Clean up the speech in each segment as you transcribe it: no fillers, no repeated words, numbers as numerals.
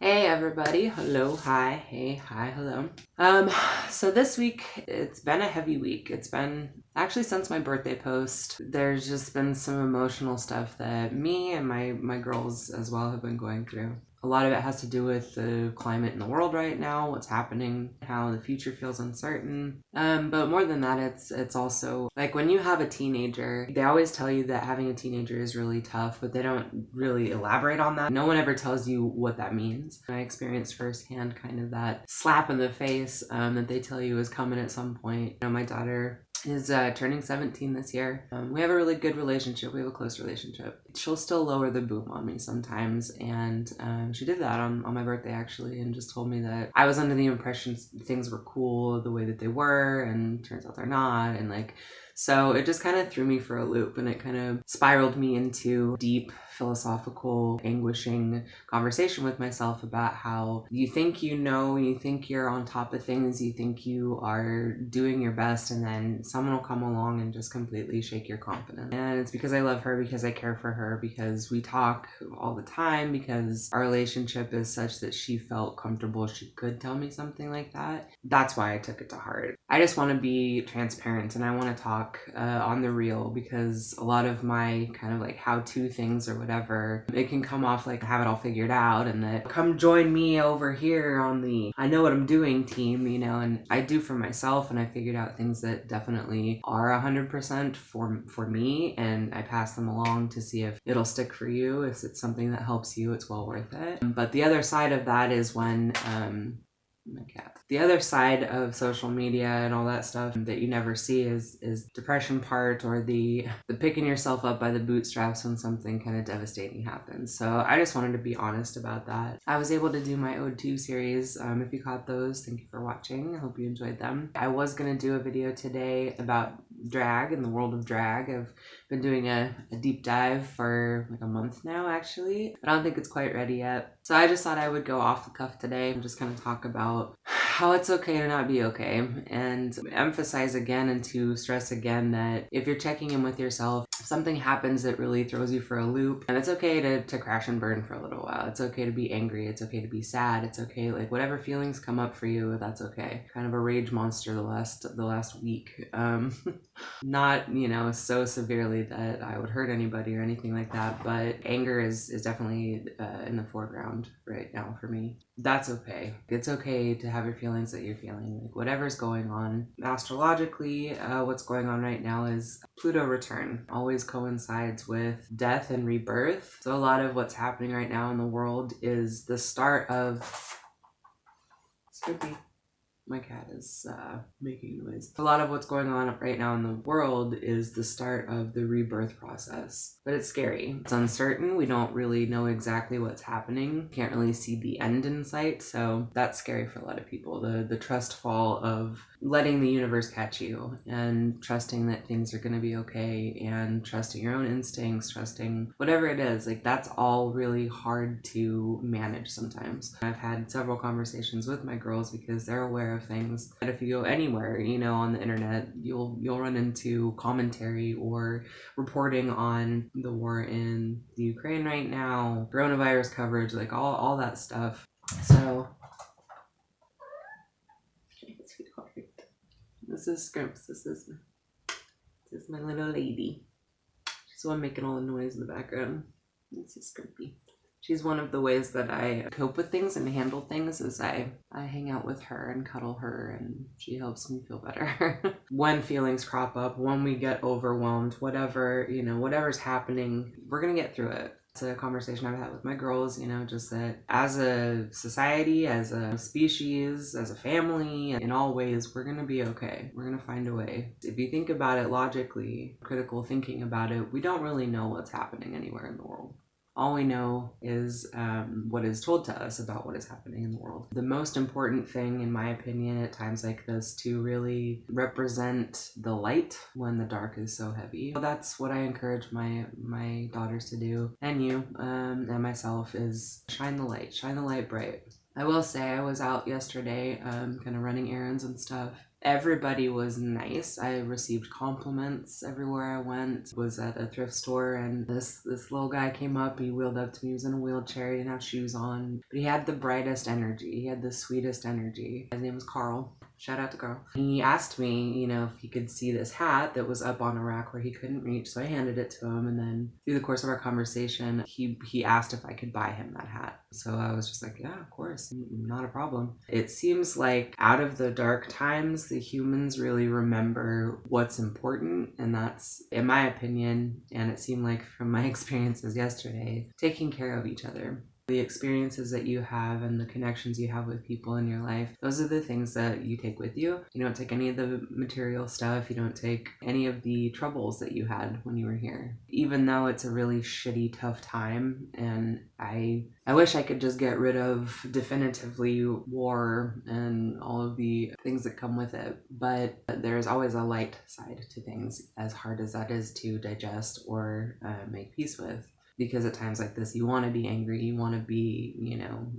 Hey everybody, hello, hi, hey, hi, hello. So this week, it's been a heavy week. It's been, actually since my birthday post, there's just been some emotional stuff that me and my girls as well have been going through. A lot of it has to do with the climate in the world right now, what's happening, how the future feels uncertain. But more than that, it's also like when you have a teenager, they always tell you that having a teenager is really tough, but they don't really elaborate on that. No one ever tells you what that means. I experienced firsthand kind of that slap in the face that they tell you is coming at some point. You know, my daughter is turning 17 this year. We have a really good relationship. We have a close relationship. She'll still lower the boom on me sometimes, and she did that on my birthday actually, and just told me that I was under the impression things were cool the way that they were, and turns out they're not, and like, so it just kind of threw me for a loop, and it kind of spiraled me into deep philosophical, anguishing conversation with myself about how you think you know, you think you're on top of things, you think you are doing your best, and then someone will come along and just completely shake your confidence. And it's because I love her, because I care for her, because we talk all the time, because our relationship is such that she felt comfortable she could tell me something like that. That's why I took it to heart. I just want to be transparent, and I want to talk on the real, because a lot of my kind of like how-to things or whatever, it can come off like I have it all figured out, and that come join me over here on the I know what I'm doing team, you know, and I do for myself, and I figured out things that definitely are 100% for me, and I pass them along to see if it'll stick for you. If it's something that helps you, it's well worth it. But the other side of that is when my cat. The other side of social media and all that stuff that you never see is depression part, or the picking yourself up by the bootstraps when something kind of devastating happens. So I just wanted to be honest about that. I was able to do my Ode 2 series. If you caught those, thank you for watching. I hope you enjoyed them. I was going to do a video today about drag and the world of drag. I've been doing a deep dive for like a month now actually, but I don't think it's quite ready yet. So I just thought I would go off the cuff today and just kind of talk about how it's okay to not be okay, and emphasize again and to stress again that if you're checking in with yourself, if something happens that really throws you for a loop, and it's okay to crash and burn for a little while. It's okay to be angry. It's okay to be sad. It's okay, like whatever feelings come up for you, that's okay. Kind of a rage monster the last week. Not, you know, so severely that I would hurt anybody or anything like that, but anger is definitely in the foreground right now for me. That's okay. It's okay to have your feelings that you're feeling, like whatever's going on. Astrologically, what's going on right now is Pluto return always coincides with death and rebirth. So a lot of what's happening right now in the world is the start of Scoopy. My cat is making noise. A lot of what's going on right now in the world is the start of the rebirth process. But it's scary. It's uncertain. We don't really know exactly what's happening. Can't really see the end in sight. So that's scary for a lot of people. The trust fall of letting the universe catch you, and trusting that things are going to be okay, and trusting your own instincts, trusting whatever it is. Like, that's all really hard to manage sometimes. I've had several conversations with my girls because they're aware of things that if you go anywhere, you know, on the internet, you'll run into commentary or reporting on the war in the Ukraine right now, coronavirus coverage, like all that stuff. So this is Scrimps. This is my little lady. She's the one making all the noise in the background. This is Scrimpy. She's one of the ways that I cope with things and handle things is I hang out with her and cuddle her, and she helps me feel better. When feelings crop up, when we get overwhelmed, whatever, you know, whatever's happening, we're gonna get through it. It's a conversation I've had with my girls, you know, just that as a society, as a species, as a family, in all ways, we're going to be okay. We're going to find a way. If you think about it logically, critical thinking about it, we don't really know what's happening anywhere in the world. All we know is what is told to us about what is happening in the world. The most important thing, in my opinion, at times like this, to really represent the light when the dark is so heavy. So that's what I encourage my daughters to do, and you, and myself, is shine the light bright. I will say I was out yesterday kind of running errands and stuff. Everybody was nice. I received compliments everywhere I went. Was at a thrift store, and this little guy came up. He wheeled up to me. He was in a wheelchair. He didn't have shoes on, but he had the brightest energy. He had the sweetest energy. His name was Carl. Shout out to Carl. He asked me, if he could see this hat that was up on a rack where he couldn't reach. So I handed it to him, and then through the course of our conversation, he asked if I could buy him that hat. So I was just like, yeah, of course, not a problem. It seems like out of the dark times, the humans really remember what's important, and that's, in my opinion, and it seemed like from my experiences yesterday, taking care of each other. The experiences that you have and the connections you have with people in your life, those are the things that you take with you. You don't take any of the material stuff. You don't take any of the troubles that you had when you were here. Even though it's a really shitty, tough time, and I wish I could just get rid of definitively war and all of the things that come with it. But there's always a light side to things, as hard as that is to digest or make peace with. Because at times like this, you want to be angry, you want to be,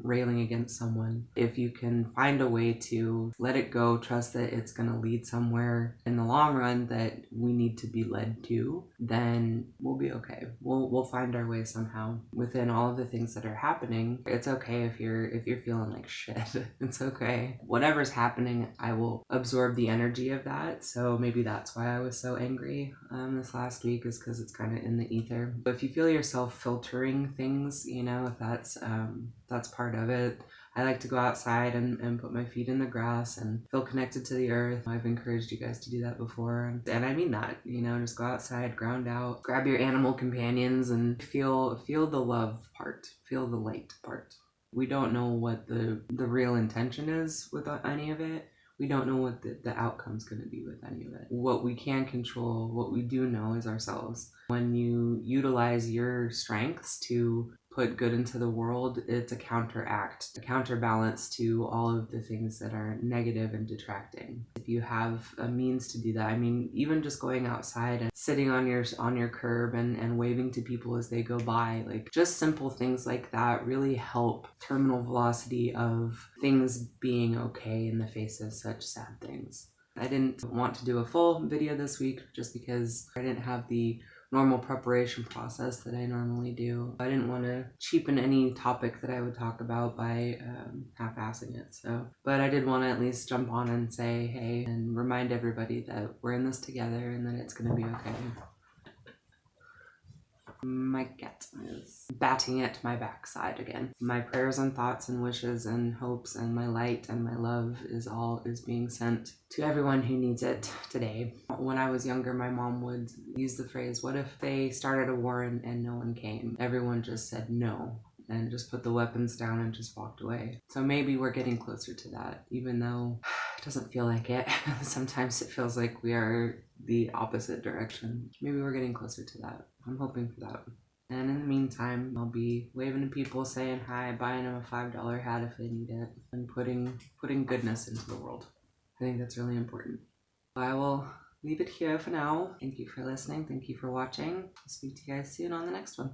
railing against someone. If you can find a way to let it go, trust that it's going to lead somewhere in the long run that we need to be led to, then we'll be okay. We'll find our way somehow. Within all of the things that are happening, it's okay if you're feeling like shit. It's okay. Whatever's happening, I will absorb the energy of that. So maybe that's why I was so angry this last week, is because it's kind of in the ether. But if you feel yourself filtering things, if that's part of it. I like to go outside and put my feet in the grass and feel connected to the earth. I've encouraged you guys to do that before, and I mean that, just go outside, ground out, grab your animal companions and feel the love part, feel the light part. We don't know what the real intention is with any of it. We don't know what the outcome's going to be with any of it. What we can control, what we do know, is ourselves. When you utilize your strengths to put good into the world, it's a counterbalance to all of the things that are negative and detracting. If you have a means to do that, even just going outside and sitting on your curb and waving to people as they go by, like just simple things like that really help terminal velocity of things being okay in the face of such sad things. I didn't want to do a full video this week just because I didn't have the normal preparation process that I normally do. I didn't want to cheapen any topic that I would talk about by half-assing it. But I did want to at least jump on and say hey and remind everybody that we're in this together and that it's going to be okay. My cat is batting at my backside again. My prayers and thoughts and wishes and hopes and my light and my love is being sent to everyone who needs it today. When I was younger, my mom would use the phrase, what if they started a war and no one came? Everyone just said no and just put the weapons down and just walked away. So maybe we're getting closer to that, even though it doesn't feel like it. Sometimes it feels like we are the opposite direction. Maybe we're getting closer to that. I'm hoping for that. And in the meantime, I'll be waving to people, saying hi, buying them a $5 hat if they need it, and putting goodness into the world. I think that's really important. I will leave it here for now. Thank you for listening. Thank you for watching. I'll speak to you guys soon on the next one.